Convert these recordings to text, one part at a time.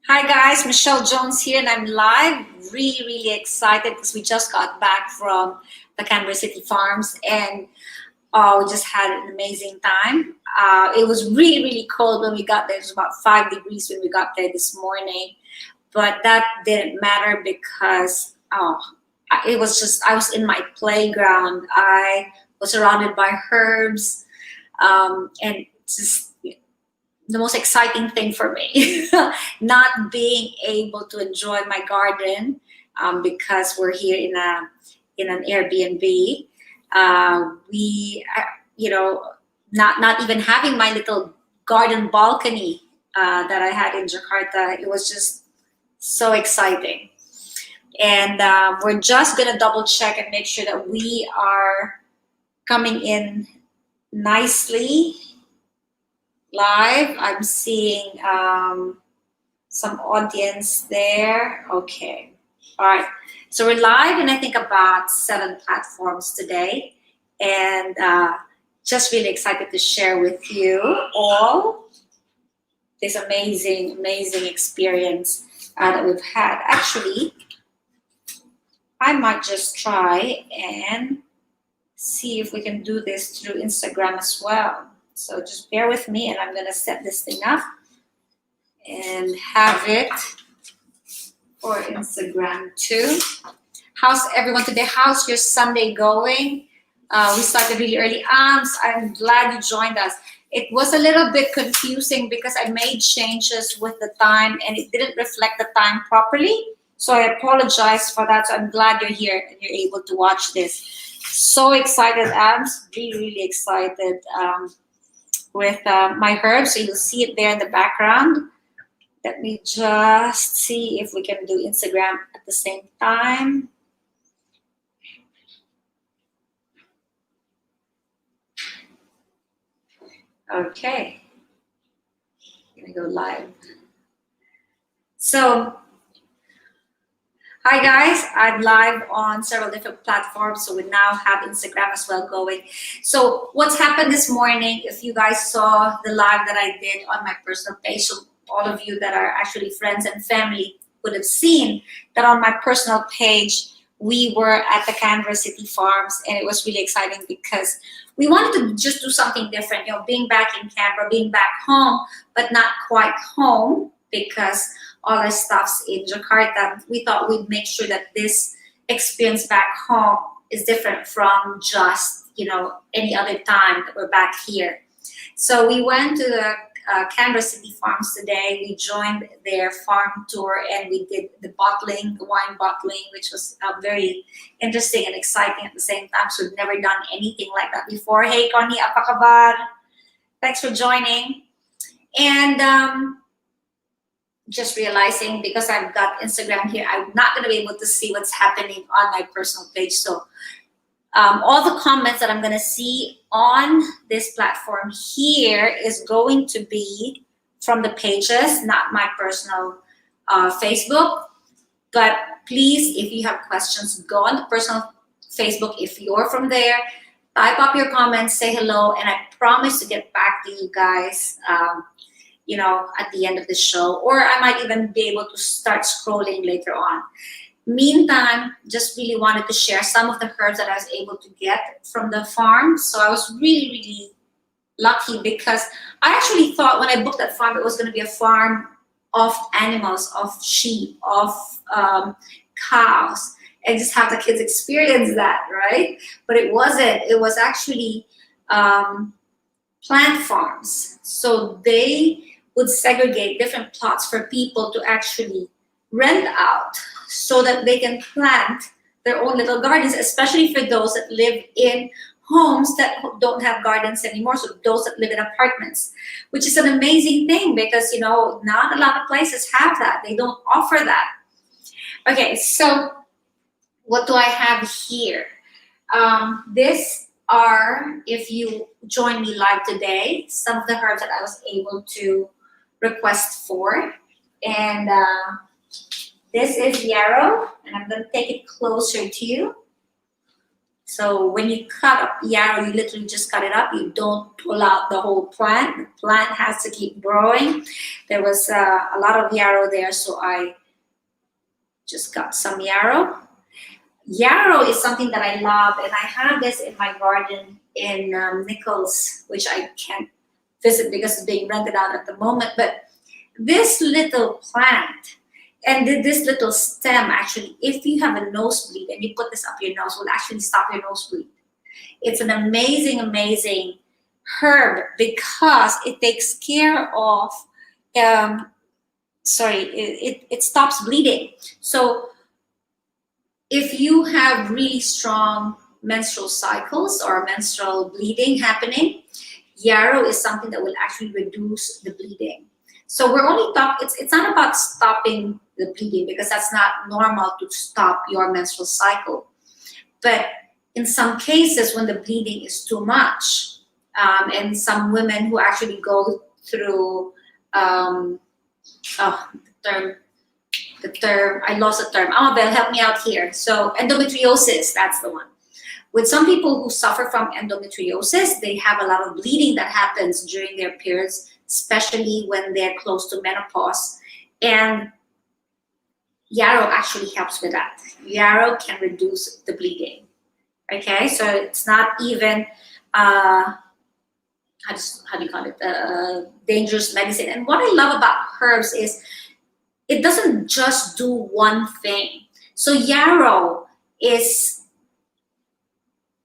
Hi guys, Michelle Jones here, and I'm live. Really excited because we just got back from the Canberra City Farms, and we just had an amazing time. It was really cold when we got there. It was about 5 degrees when we got there this morning, but that didn't matter because it was just I was in my playground. I was surrounded by herbs, and just the most exciting thing for me not being able to enjoy my garden because we're here in an Airbnb. We you know not even having my little garden balcony that I had in Jakarta. It was just so exciting, and we're just gonna double check and make sure that we are coming in nicely live. I'm seeing some audience there. Okay. All right. So we're live in, I think, about 7 platforms today. And just really excited to share with you all this amazing experience that we've had. Actually, I might just try and see if we can do this through Instagram as well. So just bear with me, and I'm going to set this thing up and have it for Instagram too. How's everyone today? How's your Sunday going? We started really early. I'm glad you joined us. It was a little bit confusing because I made changes with the time and it didn't reflect the time properly. So I apologize for that. So I'm glad you're here and you're able to watch this. So excited, Abs. Really excited with my herbs. So you'll see it there in the background. Let me just see if we can do Instagram at the same time. Okay, gonna go live. So, hi guys, I'm live on several different platforms. So we now have Instagram as well going. So what's happened this morning, if you guys saw the live that I did on my personal page, so all of you that are actually friends and family would have seen that on my personal page, we were at the Canberra City Farms, and it was really exciting because we wanted to just do something different, being back in Canberra, being back home, but not quite home because all our stuff's in Jakarta. We thought we'd make sure that this experience back home is different from just, any other time that we're back here. So we went to the Canberra City Farms today. We joined their farm tour and we did the wine bottling, which was very interesting and exciting at the same time. So we've never done anything like that before. Hey, Connie, apa kabar? Thanks for joining. And just realizing because I've got Instagram here, I'm not going to be able to see what's happening on my personal page. So all the comments that I'm going to see on this platform here is going to be from the pages, not my personal Facebook. But please, if you have questions, go on the personal Facebook. If you're from there, type up your comments, say hello, and I promise to get back to you guys, at the end of the show. Or I might even be able to start scrolling later on. Meantime, just really wanted to share some of the herbs that I was able to get from the farm. So I was really lucky because I actually thought when I booked that farm, it was going to be a farm of animals, of sheep, of cows, and just have the kids experience that, right? But it wasn't. It was actually plant farms. So they would segregate different plots for people to actually rent out so that they can plant their own little gardens, especially for those that live in homes that don't have gardens anymore. So those that live in apartments, which is an amazing thing because, not a lot of places have that. They don't offer that. Okay, so what do I have here? This are, if you join me live today, some of the herbs that I was able to request for. And this is yarrow, and I'm going to take it closer to you. So when you cut up yarrow, you literally just cut it up. You don't pull out the whole plant. The plant has to keep growing. There was a lot of yarrow there, so I just got some yarrow. Yarrow is something that I love, and I have this in my garden in Nichols, which I can't visit because it's being rented out at the moment. But this little plant and this little stem, actually, if you have a nosebleed and you put this up your nose, will actually stop your nosebleed. It's an amazing, amazing herb because it takes care of, it stops bleeding. So if you have really strong menstrual cycles or menstrual bleeding happening, yarrow is something that will actually reduce the bleeding. So we're only talking, it's not about stopping the bleeding because that's not normal to stop your menstrual cycle. But in some cases, when the bleeding is too much, and some women who actually go through, oh, the term, I lost the term. Amabel, help me out here. So endometriosis, that's the one. With some people who suffer from endometriosis, they have a lot of bleeding that happens during their periods, especially when they're close to menopause. And yarrow actually helps with that. Yarrow can reduce the bleeding. Okay, so it's not even, how do you call it, dangerous medicine. And what I love about herbs is it doesn't just do one thing. So yarrow is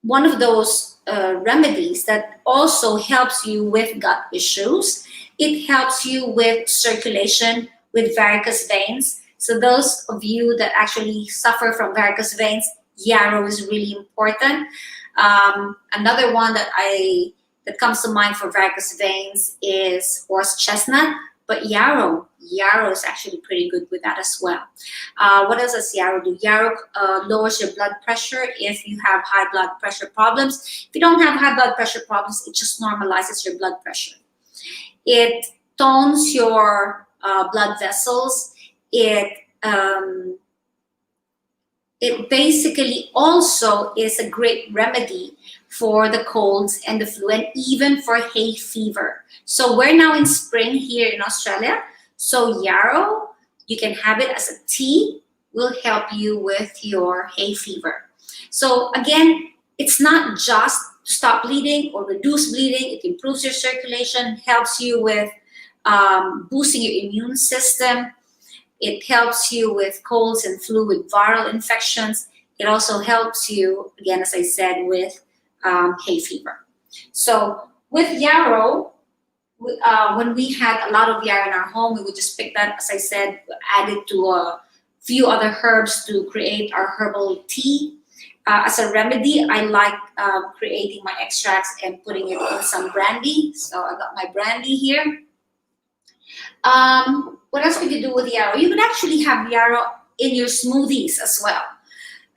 one of those remedies that also helps you with gut issues. It helps you with circulation, with varicose veins. So those of you that actually suffer from varicose veins, yarrow is really important. Another one that comes to mind for varicose veins is horse chestnut, but yarrow is actually pretty good with that as well. What else does yarrow do? Yarrow lowers your blood pressure if you have high blood pressure problems. If you don't have high blood pressure problems, it just normalizes your blood pressure. It tones your blood vessels. It basically also is a great remedy for the colds and the flu and even for hay fever. So we're now in spring here in Australia. So yarrow, you can have it as a tea, will help you with your hay fever. So again, it's not just to stop bleeding or reduce bleeding. It improves your circulation, helps you with boosting your immune system. It helps you with colds and flu, with viral infections. It also helps you, again, as I said, with hay fever. So with yarrow, when we had a lot of yarrow in our home, we would just pick that, as I said, add it to a few other herbs to create our herbal tea. As a remedy, I like creating my extracts and putting it in some brandy. So I got my brandy here. What else could you do with yarrow? You can actually have yarrow in your smoothies as well.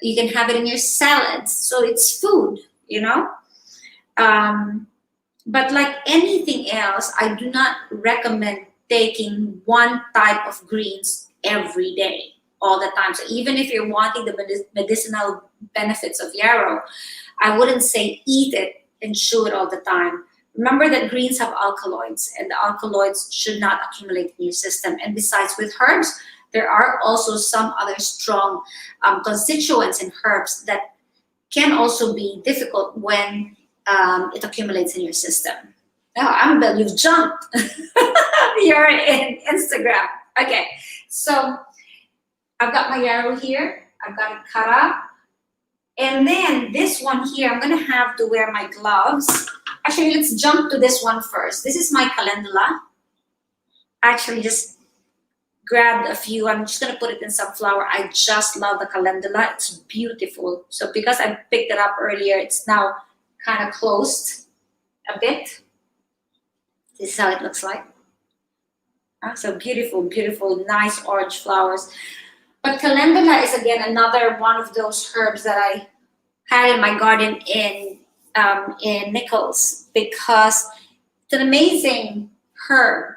You can have it in your salads. So it's food, you know. But like anything else, I do not recommend taking one type of greens every day, all the time. So even if you're wanting the medicinal benefits of yarrow, I wouldn't say eat it and chew it all the time. Remember that greens have alkaloids, and the alkaloids should not accumulate in your system. And besides, with herbs, there are also some other strong constituents in herbs that can also be difficult when it accumulates in your system. Oh, Amber, you've jumped. You're in Instagram. Okay, so I've got my yarrow here. I've got it cut up. And then this one here, I'm going to have to wear my gloves. Actually, let's jump to this one first. This is my calendula. Actually, just grabbed a few. I'm just going to put it in some flour. I just love the calendula. It's beautiful. So because I picked it up earlier, it's now kind of closed a bit. This is how it looks like. So beautiful, beautiful, nice orange flowers. But calendula is, again, another one of those herbs that I had in my garden in Nichols, because it's an amazing herb.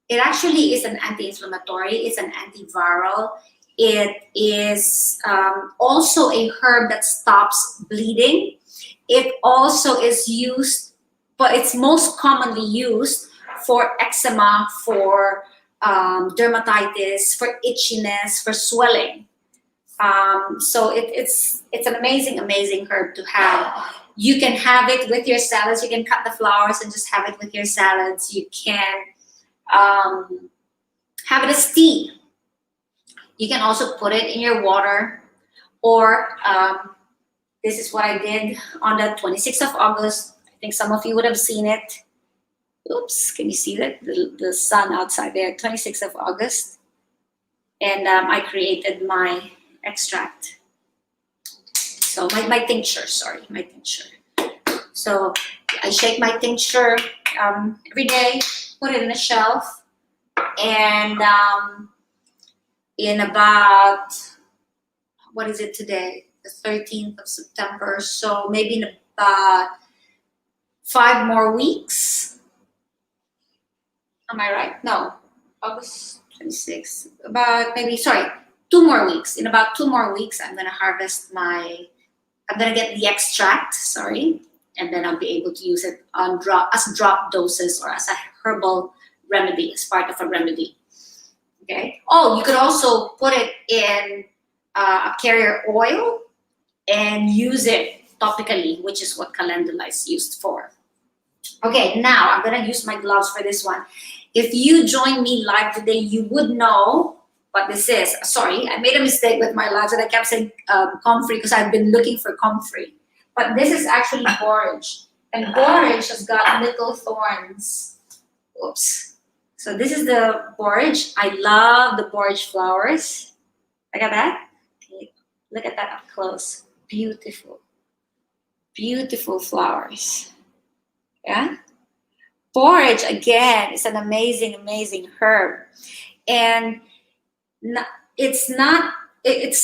It actually is an anti-inflammatory, it's an antiviral, It is also a herb that stops bleeding. It also is used, but it's most commonly used for eczema, for dermatitis, for itchiness, for swelling. So it's an amazing herb to have. You can have it with your salads. You can cut the flowers and just have it with your salads. You can have it as tea. You can also put it in your water, or this is what I did on the 26th of August. I think some of you would have seen it. Oops, can you see that? The sun outside there, 26th of August. And I created my extract. So my tincture, sorry, my tincture. So I shake my tincture every day, put it in a shelf, and in about, what is it today? The 13th of September. So maybe in about 5 more weeks. Am I right? No, August 26th. About maybe, sorry, 2 more weeks. In about 2 more weeks, I'm going to harvest I'm going to get the extract, sorry, and then I'll be able to use it on as drop doses, or as a herbal remedy, as part of a remedy. Okay. Oh, you could also put it in a carrier oil and use it topically, which is what calendula is used for. Okay, now I'm gonna use my gloves for this one. If you join me live today, you would know what this is. Sorry, I made a mistake with my gloves and I kept saying comfrey because I've been looking for comfrey. But this is actually borage. And borage has got little thorns. Oops. So this is the borage. I love the borage flowers. Look at that. Okay. Look at that up close. Beautiful. Beautiful flowers. Yeah. Borage, again, is an amazing herb. And it's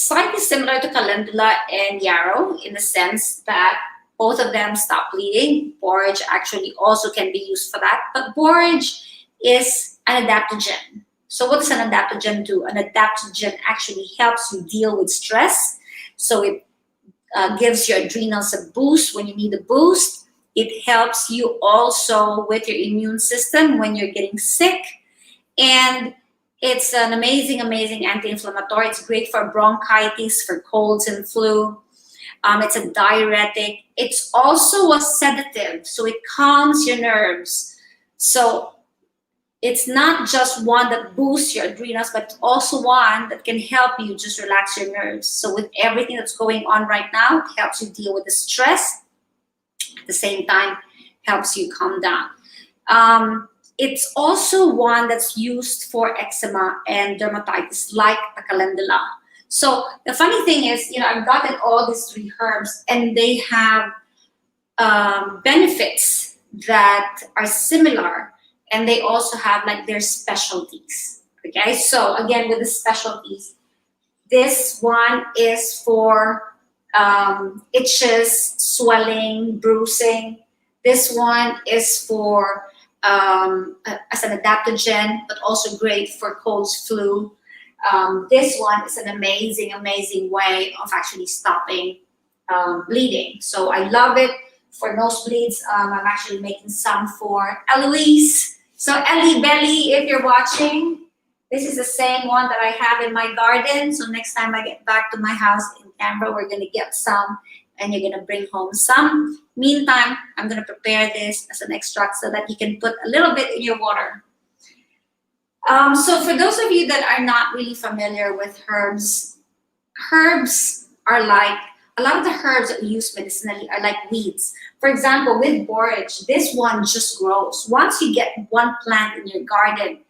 slightly similar to calendula and yarrow in the sense that both of them stop bleeding. Borage actually also can be used for that. But borage is an adaptogen. So what does an adaptogen do? An adaptogen actually helps you deal with stress. So it gives your adrenals a boost when you need a boost. It helps you also with your immune system when you're getting sick. And it's an amazing anti-inflammatory. It's great for bronchitis, for colds and flu. It's a diuretic. It's also a sedative, so it calms your nerves. So it's not just one that boosts your adrenals, but also one that can help you just relax your nerves. So with everything that's going on right now, it helps you deal with the stress. At the same time, helps you calm down. It's also one that's used for eczema and dermatitis, like the calendula. So the funny thing is, I've gotten all these 3 herbs, and they have benefits that are similar. And they also have like their specialties. Okay, so again, with the specialties, this one is for itches, swelling, bruising. This one is for as an adaptogen, but also great for colds, flu. This one is an amazing way of actually stopping bleeding. So I love it for nosebleeds. I'm actually making some for Eloise. So Ellie Belly, if you're watching, this is the same one that I have in my garden. So next time I get back to my house in Canberra, we're gonna get some, and you're gonna bring home some. Meantime, I'm gonna prepare this as an extract so that you can put a little bit in your water. So for those of you that are not really familiar with herbs are like, a lot of the herbs that we use medicinally are like weeds. For example, with borage, this one just grows. Once you get one plant in your garden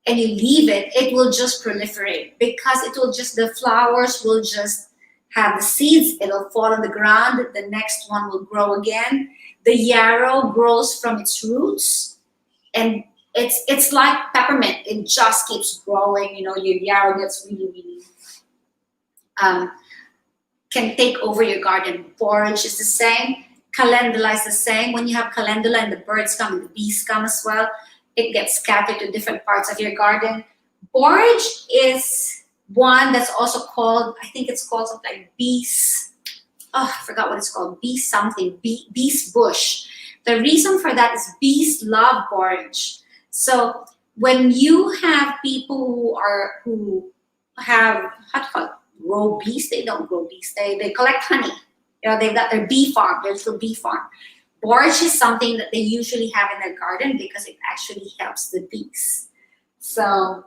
and you leave it, it will just proliferate, because the flowers will just have the seeds, it'll fall on the ground, the next one will grow again. The yarrow grows from its roots, and it's like peppermint. It just keeps growing. Your yarrow gets really can take over your garden. Borage is the same. Calendula is the same. When you have calendula and the birds come and the bees come as well, it gets scattered to different parts of your garden. Borage is one that's also called, I think it's called something like bees. Oh, I forgot what it's called. Bee something. Bees bush. The reason for that is bees love borage. So when you have people who have, how to call it, grow bees, they don't grow bees. They collect honey. You know, they've got their bee farm, their little bee farm. Borage is something that they usually have in their garden because it actually helps the bees. So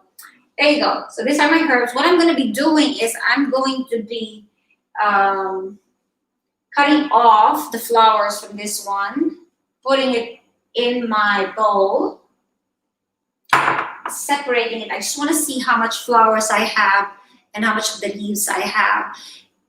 there you go. So these are my herbs. What I'm going to be doing is I'm going to be um, cutting off the flowers from this one, putting it in my bowl, separating it. I just want to see how much flowers I have and how much of the leaves I have.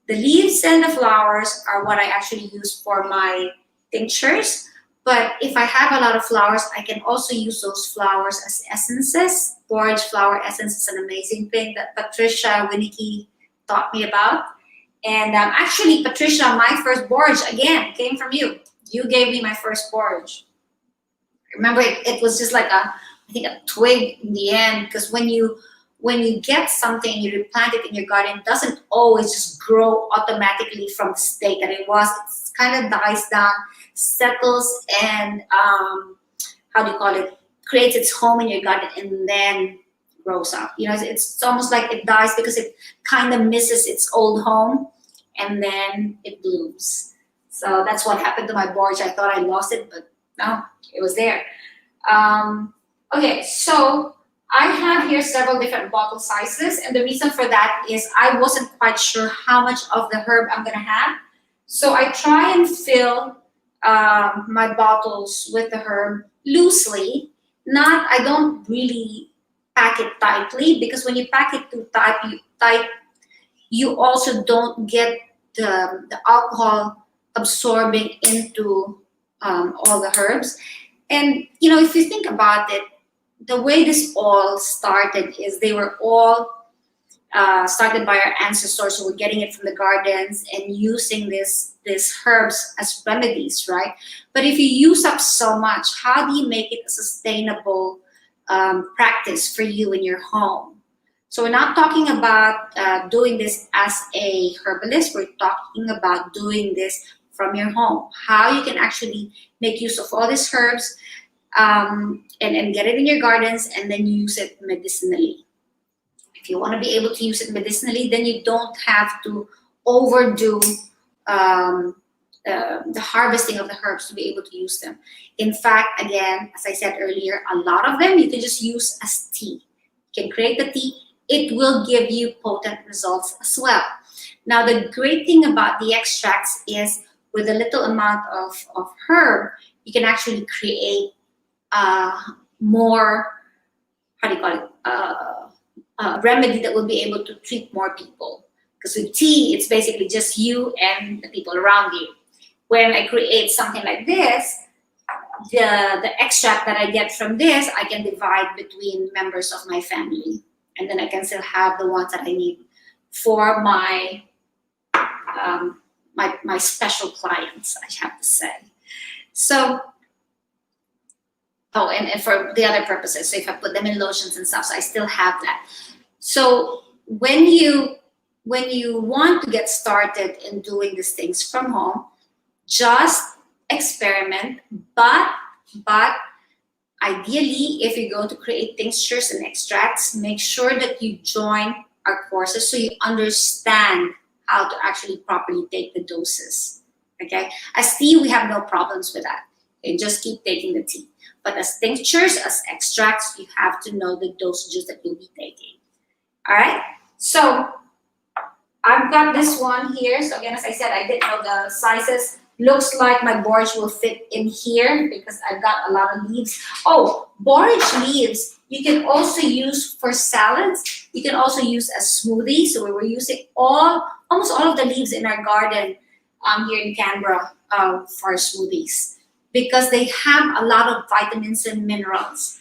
The leaves and the flowers are what I actually use for my tinctures. But if I have a lot of flowers, I can also use those flowers as essences. Borage flower essence is an amazing thing that Patricia Winnicke taught me about. And actually, Patricia, my first borage, again, came from you. You gave me my first borage. Remember, it was just like I think a twig in the end, because when you get something, you replant it in your garden, it doesn't always just grow automatically from the state that it was. It kind of dies down, settles, and how do you call it? Creates its home in your garden and then grows up. You know, it's almost like it dies because it kind of misses its old home, and then it blooms. So that's what happened to my borage. I thought I lost it, but no, it was there. Okay, so I have here several different bottle sizes, and the reason for that is I wasn't quite sure how much of the herb I'm gonna have. So I try and fill my bottles with the herb loosely. I don't really pack it tightly, because when you pack it too tight, you also don't get the alcohol absorbing into all the herbs. And you know, if you think about it, the way this all started is they were all started by our ancestors who were getting it from the gardens and using these herbs as remedies, right? But if you use up so much, how do you make it a sustainable practice for you in your home? So we're not talking about doing this as a herbalist. We're talking about doing this from your home. How you can actually make use of all these herbs and get it in your gardens and then use it medicinally. If you want to be able to use it medicinally, then you don't have to overdo the harvesting of the herbs to be able to use them. In fact, again, as I said earlier, a lot of them you can just use as tea. You can create the tea. It will give you potent results as well. Now, the great thing about the extracts is with a little amount of herb, you can actually create more, how do you call it, remedy that will be able to treat more people. Because with tea, it's basically just you and the people around you. When I create something like this, the extract that I get from this, I can divide between members of my family. And then I can still have the ones that I need for my my special clients, I have to say. So, oh, and for the other purposes, so if I put them in lotions and stuff, so I still have that. So when you want to get started in doing these things from home, just experiment, but ideally, if you're going to create tinctures and extracts, make sure that you join our courses so you understand how to actually properly take the doses. Okay, as tea, we have no problems with that. Okay, just keep taking the tea. But as tinctures, as extracts, you have to know the dosages that you'll be taking. All right, so I've got this one here. So again, as I said, I didn't know the sizes. Looks like my borage will fit in here because I've got a lot of leaves. Oh, borage leaves you can also use for salads. You can also use as smoothies. So we were using almost all of the leaves in our garden here in Canberra for smoothies because they have a lot of vitamins and minerals.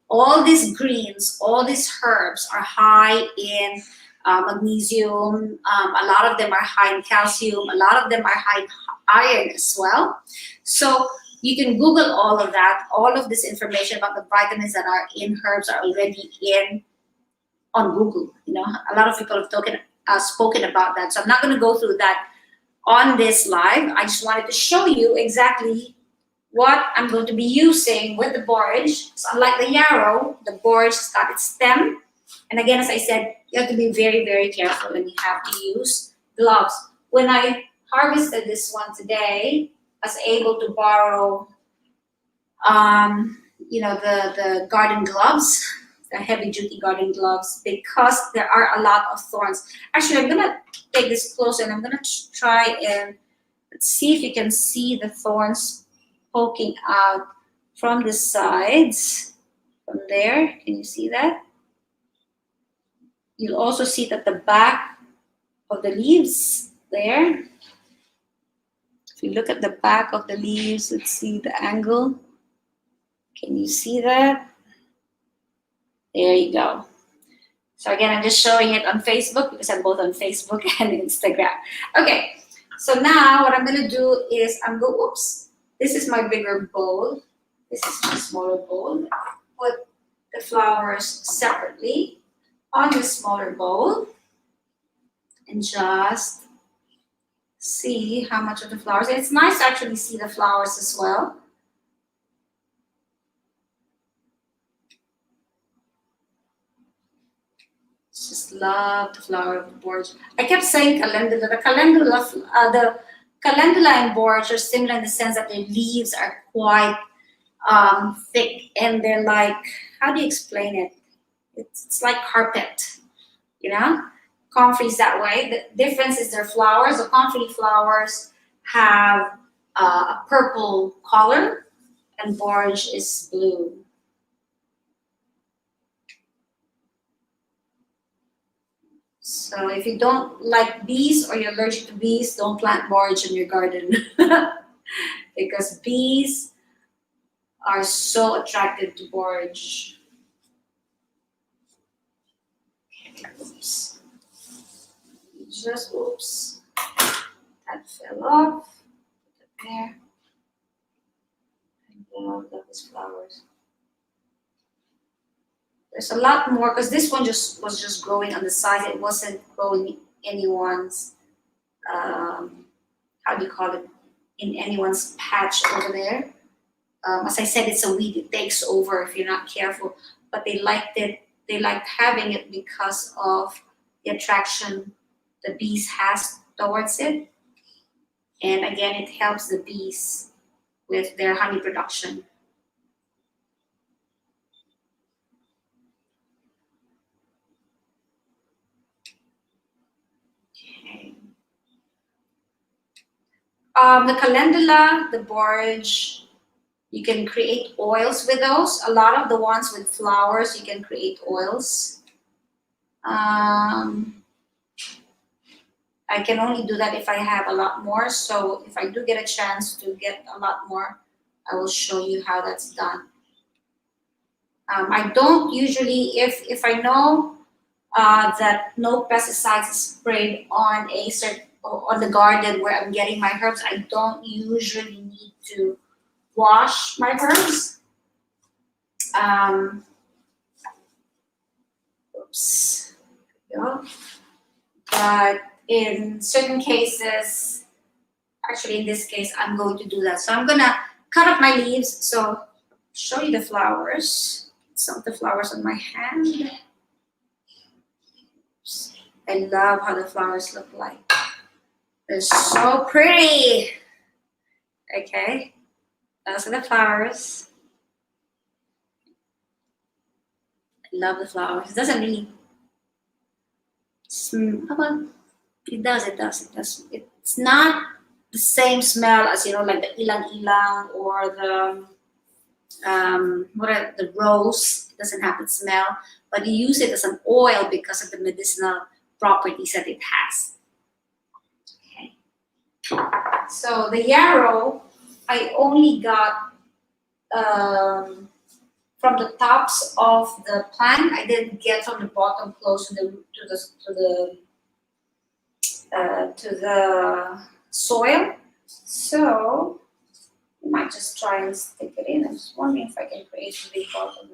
All these greens, all these herbs are high in magnesium. A lot of them are high in calcium. A lot of them are high in iron as well. So you can Google all of that. All of this information about the vitamins that are in herbs are already in on Google. You know, a lot of people have spoken about that. So I'm not going to go through that on this live. I just wanted to show you exactly what I'm going to be using with the borage. So unlike the yarrow, the borage has got its stem. And again, as I said, you have to be very, very careful and you have to use gloves. When I harvested this one today, I was able to borrow, the garden gloves, the heavy duty garden gloves, because there are a lot of thorns. Actually, I'm gonna take this closer and I'm gonna try and see if you can see the thorns poking out from the sides. From there, can you see that? You'll also see that the back of the leaves there. If you look at the back of the leaves, let's see the angle. Can you see that? There you go. So again, I'm just showing it on Facebook because I'm both on Facebook and Instagram. Okay, so now what I'm gonna do is oops, this is my bigger bowl. This is my smaller bowl. Put the flowers separately on the smaller bowl and just see how much of the flowers. It's nice to actually see the flowers as well. Just love the flower of the borage. I kept saying calendula. The calendula and borage are similar in the sense that their leaves are quite thick and they're like, how do you explain it? It's like carpet, you know? Comfrey's that way. The difference is their flowers. The comfrey flowers have a purple color and borage is blue. So if you don't like bees or you're allergic to bees, don't plant borage in your garden because bees are so attracted to borage. Oops. Oops. That fell off. Put it there. And love those flowers. There's a lot more because this one was just growing on the side. It wasn't growing anyone's how do you call it, in anyone's patch over there. As I said, it's a weed. It takes over if you're not careful. But they liked it. They liked having it because of the attraction the bees has towards it. And again, it helps the bees with their honey production. The calendula, the borage, you can create oils with those. A lot of the ones with flowers, you can create oils. I can only do that if I have a lot more. So if I do get a chance to get a lot more, I will show you how that's done. I don't usually, if I know that no pesticides is sprayed on on the garden where I'm getting my herbs, I don't usually need to wash my herbs. Oops. There we go. But in certain cases, actually in this case, I'm going to do that. So I'm gonna cut up my leaves. So show you the flowers. Some of the flowers on my hand. I love how the flowers look like. They're so pretty. Okay, those are the flowers. I love the flowers. It doesn't really smell. It does. It's not the same smell as, like the ilang-ilang or the the rose. It doesn't have the smell, but you use it as an oil because of the medicinal properties that it has. Okay. So the yarrow, I only got from the tops of the plant. I didn't get from the bottom close to the soil. So I might just try and stick it in. I'm just wondering if I can create a big bottle.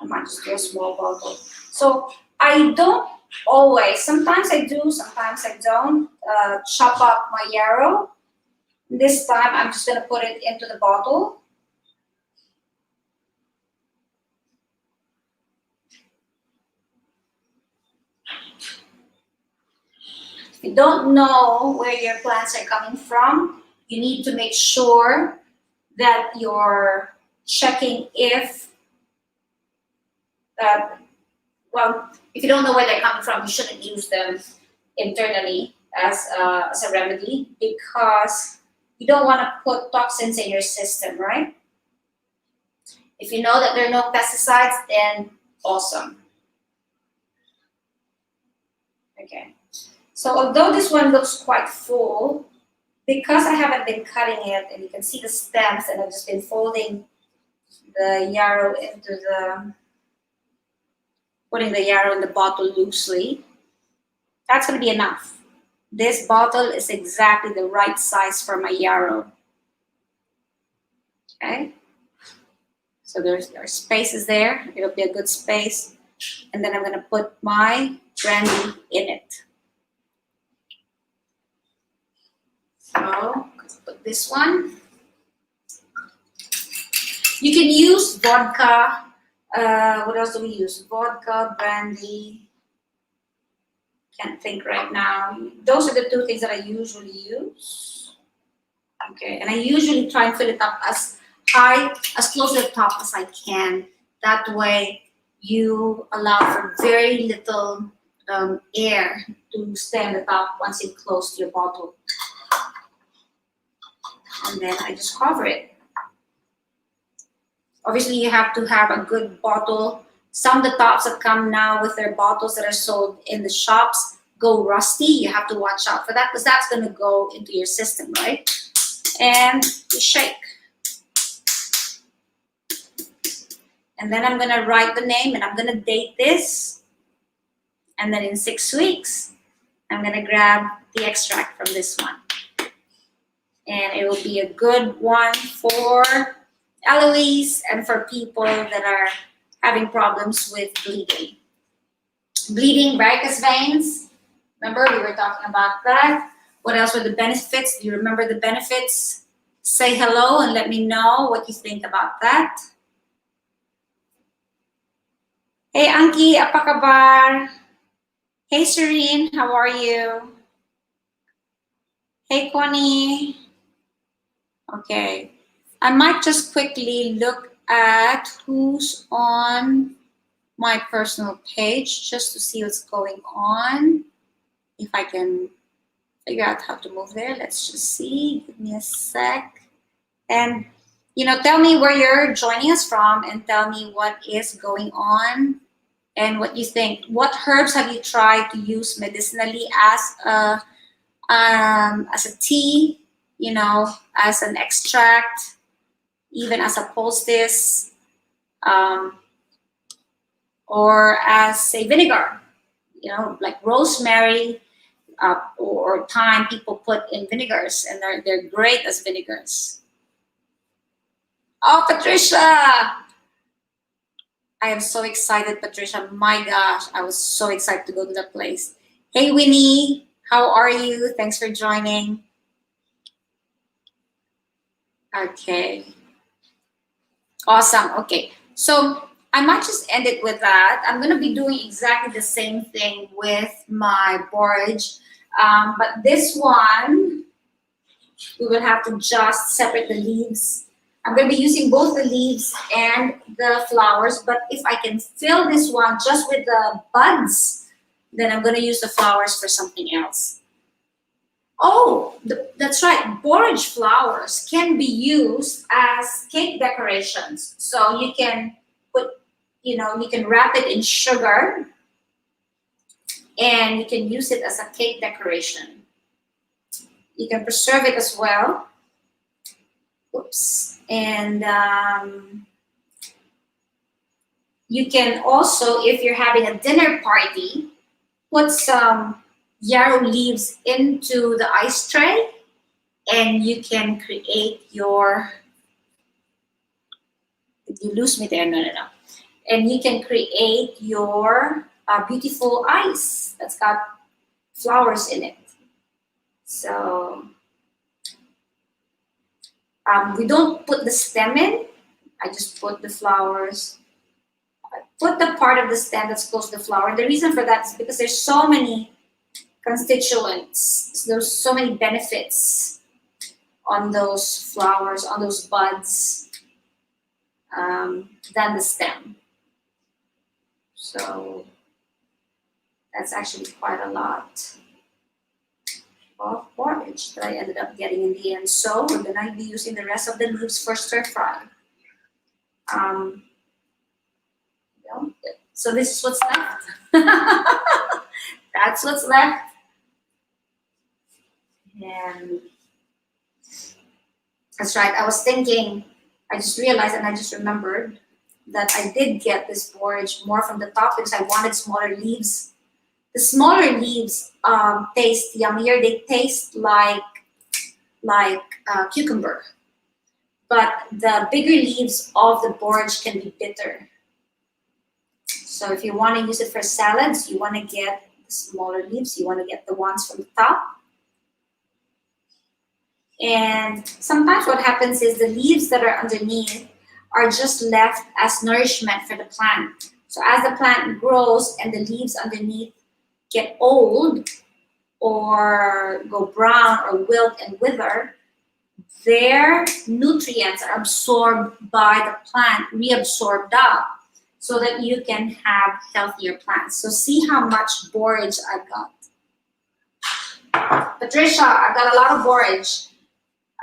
I might just do a small bottle. So I don't always. Sometimes I do, sometimes I don't. Chop up my yarrow. This time I'm just gonna put it into the bottle. If you don't know where your plants are coming from, you need to make sure that you're checking if, uh, well, if you don't know where they're coming from, you shouldn't use them internally as a remedy because you don't want to put toxins in your system, right? If you know that there are no pesticides, then awesome. Okay. So although this one looks quite full, because I haven't been cutting it, and you can see the stems, and I've just been folding the yarrow into putting the yarrow in the bottle loosely, that's going to be enough. This bottle is exactly the right size for my yarrow. Okay. So there's spaces there. It'll be a good space. And then I'm going to put my brandy in it. So let's put this one. You can use vodka. What else do we use? Vodka, brandy. Can't think right now. Those are the two things that I usually use. Okay, and I usually try and fill it up as high, as close to the top as I can. That way, you allow for very little air to stay on the top once you close your bottle. And then I just cover it. Obviously, you have to have a good bottle. Some of the tops that come now with their bottles that are sold in the shops go rusty. You have to watch out for that because that's going to go into your system, right? And you shake. And then I'm going to write the name and I'm going to date this. And then in 6 weeks, I'm going to grab the extract from this one. And it will be a good one for Eloise and for people that are having problems with bleeding. Bleeding varicose veins. Remember, we were talking about that. What else were the benefits? Do you remember the benefits? Say hello and let me know what you think about that. Hey, Anki, apa kabar? Hey, Serene, how are you? Hey, Connie. Okay. I might just quickly look at who's on my personal page just to see what's going on. If I can figure out how to move there, let's just see. Give me a sec. And, tell me where you're joining us from and tell me what is going on and what you think. What herbs have you tried to use medicinally as a tea, as an extract, even as a poultice, or as a vinegar, like rosemary or thyme, people put in vinegars, and they're great as vinegars. Oh, Patricia! I am so excited, Patricia. My gosh, I was so excited to go to that place. Hey, Winnie, how are you? Thanks for joining. Okay. Awesome. Okay. So I might just end it with that. I'm going to be doing exactly the same thing with my borage. But this one, we will have to just separate the leaves. I'm going to be using both the leaves and the flowers. But if I can fill this one just with the buds, then I'm going to use the flowers for something else. Oh, that's right. Borage flowers can be used as cake decorations. So you can put, you can wrap it in sugar and you can use it as a cake decoration. You can preserve it as well. Oops. And you can also, if you're having a dinner party, put some yarrow leaves into the ice tray and you can create your, did you lose me there? No. And you can create your beautiful ice that's got flowers in it. So we don't put the stem in. I just put the flowers. I put the part of the stem that's close to the flower. The reason for that is because there's so many constituents. There's so many benefits on those flowers, on those buds, than the stem. So that's actually quite a lot of porridge that I ended up getting in the end. So we're gonna be using the rest of the leaves for stir fry. So this is what's left. That's what's left. And that's right. I was thinking, I just realized and I just remembered that I did get this porridge more from the top because I wanted smaller leaves. The smaller leaves taste yummier. They taste like cucumber. But the bigger leaves of the porridge can be bitter. So if you want to use it for salads, you want to get the smaller leaves. You want to get the ones from the top. And sometimes what happens is the leaves that are underneath are just left as nourishment for the plant. So as the plant grows and the leaves underneath get old or go brown or wilt and wither, their nutrients are absorbed by the plant, reabsorbed up, so that you can have healthier plants. So see how much borage I've got. Patricia, I've got a lot of borage.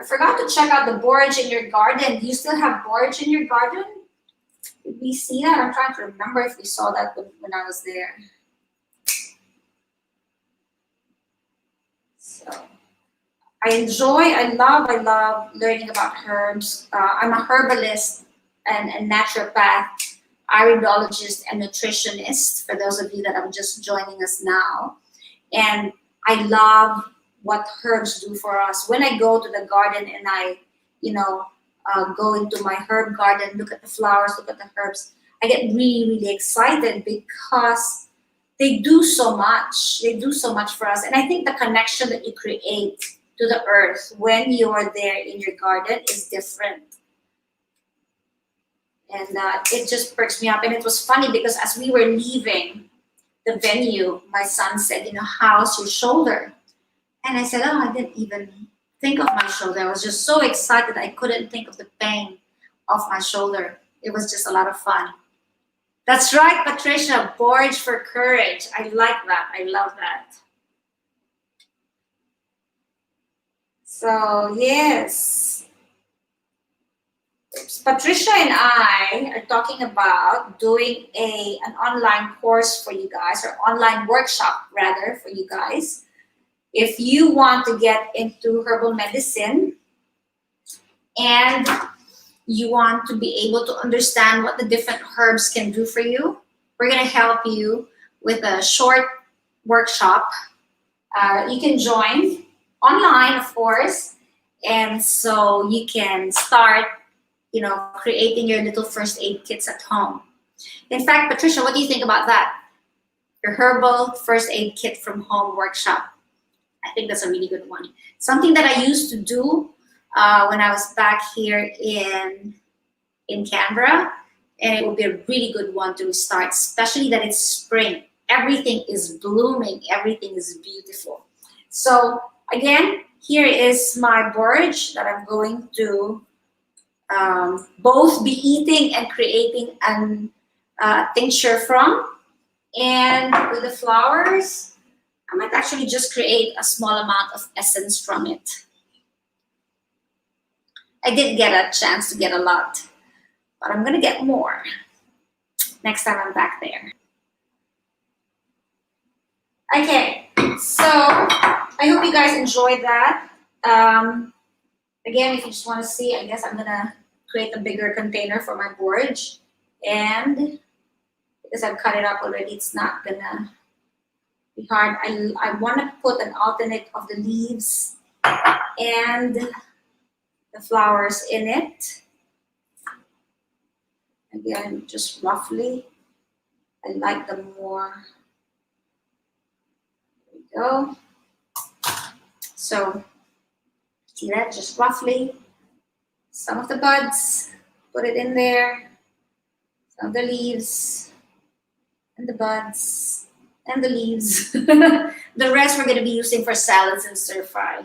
I forgot to check out the borage in your garden. Do you still have borage in your garden? Did we see that? I'm trying to remember if we saw that when I was there. So I love learning about herbs. I'm a herbalist and a naturopath, iridologist, and nutritionist, for those of you that are just joining us now. And I love what herbs do for us. When I go to the garden and I, go into my herb garden, look at the flowers, look at the herbs, I get really, really excited because they do so much. They do so much for us. And I think the connection that you create to the earth when you are there in your garden is different. And it just perks me up. And it was funny because as we were leaving the venue, my son said, how's your shoulder? And I said, I didn't even think of my shoulder. I was just so excited I couldn't think of the pain of my shoulder. It was just a lot of fun. That's right, Patricia, borage for courage. I like that. I love that. So, yes. Patricia and I are talking about doing an online course for you guys, or online workshop rather for you guys. If you want to get into herbal medicine and you want to be able to understand what the different herbs can do for you, we're going to help you with a short workshop. You can join online, of course, and so you can start, creating your little first aid kits at home. In fact, Patricia, what do you think about that? Your herbal first aid kit from home workshop. I think that's a really good one. Something that I used to do when I was back here in Canberra, and it would be a really good one to start, especially that it's spring. Everything is blooming. Everything is beautiful. So again, here is my borage that I'm going to both be eating and creating a tincture from. And with the flowers, I might actually just create a small amount of essence from it. I did get a chance to get a lot, but I'm gonna get more next time I'm back there. Okay, so I hope you guys enjoyed that. Again, if you just want to see, I guess I'm gonna create a bigger container for my borage, and because I've cut it up already, it's not gonna be hard. I want to put an alternate of the leaves and the flowers in it. Again, just roughly I like them more. There we go. So see that, just roughly some of the buds, put it in there, some of the leaves and the buds and the leaves. The rest we're going to be using for salads and stir fry.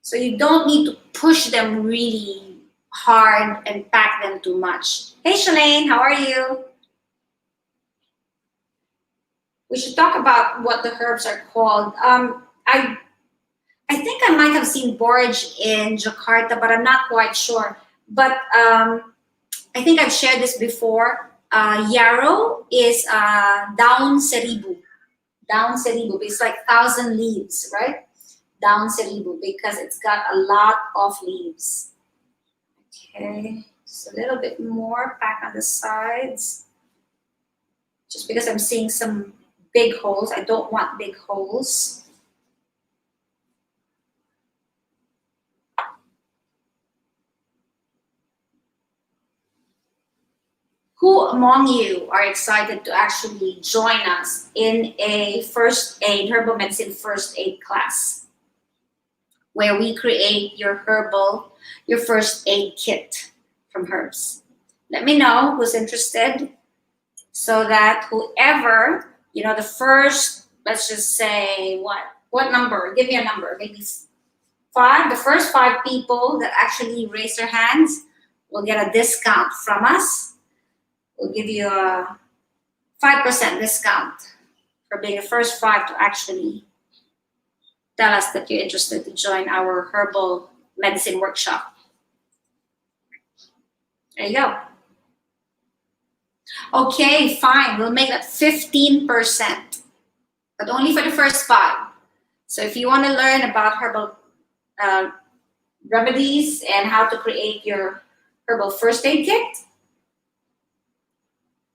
So you don't need to push them really hard and pack them too much. Hey Shalane, how are you? We should talk about what the herbs are called. I think I might have seen borage in Jakarta, but I'm not quite sure. But I think I've shared this before. Yarrow is daun seribu. Daun seribu. It's like 1,000 leaves, right? Daun seribu because it's got a lot of leaves. Okay, just a little bit more back on the sides. Just because I'm seeing some big holes. I don't want big holes. Who among you are excited to actually join us in a first aid, herbal medicine first aid class where we create your first aid kit from herbs? Let me know who's interested so that whoever, the first, let's just say what number? Give me a number, maybe 5. The first 5 people that actually raise their hands will get a discount from us. We'll give you a 5% discount for being the first 5 to actually tell us that you're interested to join our herbal medicine workshop. There you go. Okay, fine. We'll make that 15%, but only for the first 5. So if you want to learn about herbal remedies and how to create your herbal first aid kit,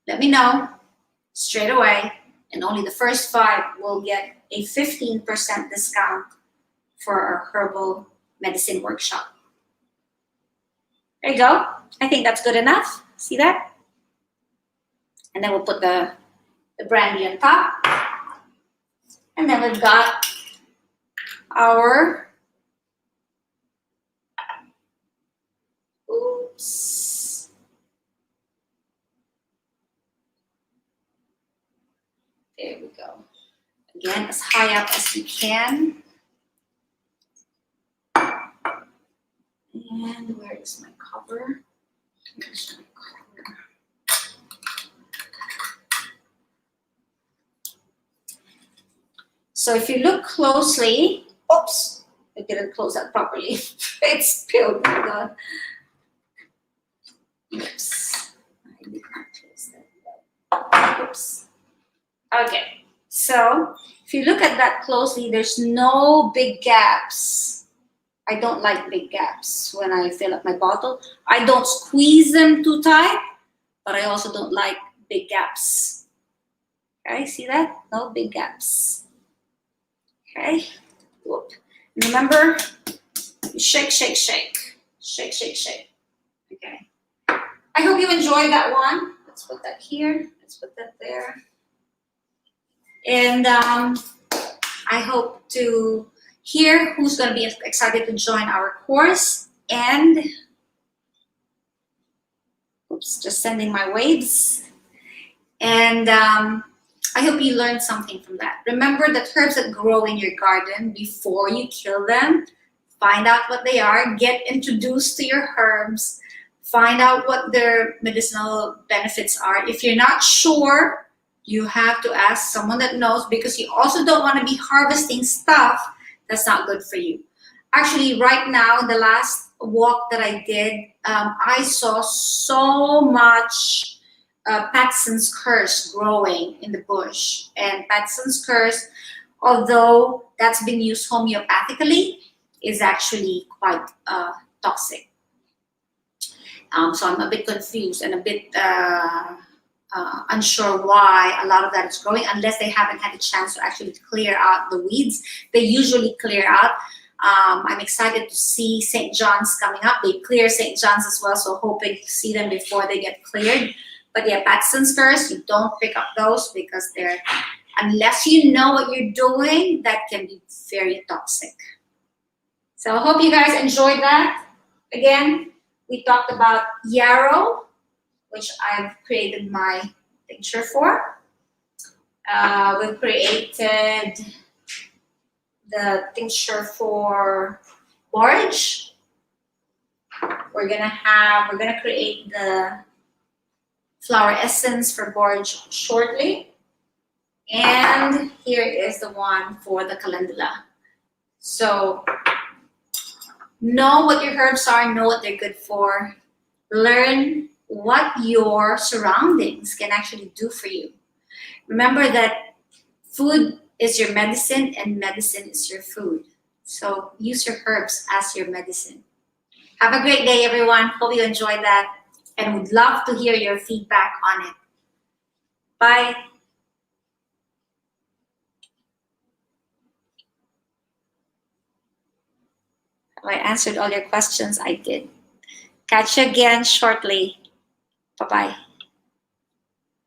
let me know straight away, and only the first 5 will get a 15% discount for our herbal medicine workshop. There you go. I think that's good enough. See that? And then we'll put the brandy on top. And then we've got our, oops. There we go. Again, as high up as you can. And where is my cover? Here's my cover. So if you look closely, oops, I didn't close that properly. It spilled, oh my God. Oops, I did not close that. Oops. Okay, so if you look at that closely, there's no big gaps. I don't like big gaps when I fill up my bottle. I don't squeeze them too tight, but I also don't like big gaps. Okay, see that? No big gaps. Okay, whoop. And remember, you shake, shake, shake. Shake, shake, shake. Okay. I hope you enjoyed that one. Let's put that here. Let's put that there. And I hope to hear who's going to be excited to join our course. And oops, just sending my waves. And I hope you learned something from that. Remember that herbs that grow in your garden, before you kill them, find out what they are, get introduced to your herbs, find out what their medicinal benefits are. If you're not sure, you have to ask someone that knows, because you also don't want to be harvesting stuff that's not good for you. Actually, right now, the last walk that I did, I saw so much Patson's curse growing in the bush. And Patson's curse, although that's been used homeopathically, is actually quite toxic. So I'm a bit confused and a bit unsure why a lot of that is growing, unless they haven't had a chance to actually clear out the weeds. They usually clear out. I'm excited to see St. John's coming up. They clear St. John's as well, so hoping to see them before they get cleared. But yeah, Patson's first, you don't pick up those because they're, unless you know what you're doing, that can be very toxic. So I hope you guys enjoyed that. Again, we talked about yarrow, which I've created my tincture for. We've created the tincture for borage. We're gonna create the flower essence for borage shortly. And here is the one for the calendula. So know what your herbs are, know what they're good for. Learn what your surroundings can actually do for you. Remember that food is your medicine and medicine is your food. So use your herbs as your medicine. Have a great day, everyone. Hope you enjoyed that and would love to hear your feedback on it. Bye. Have I answered all your questions? I did. Catch you again shortly. Bye-bye.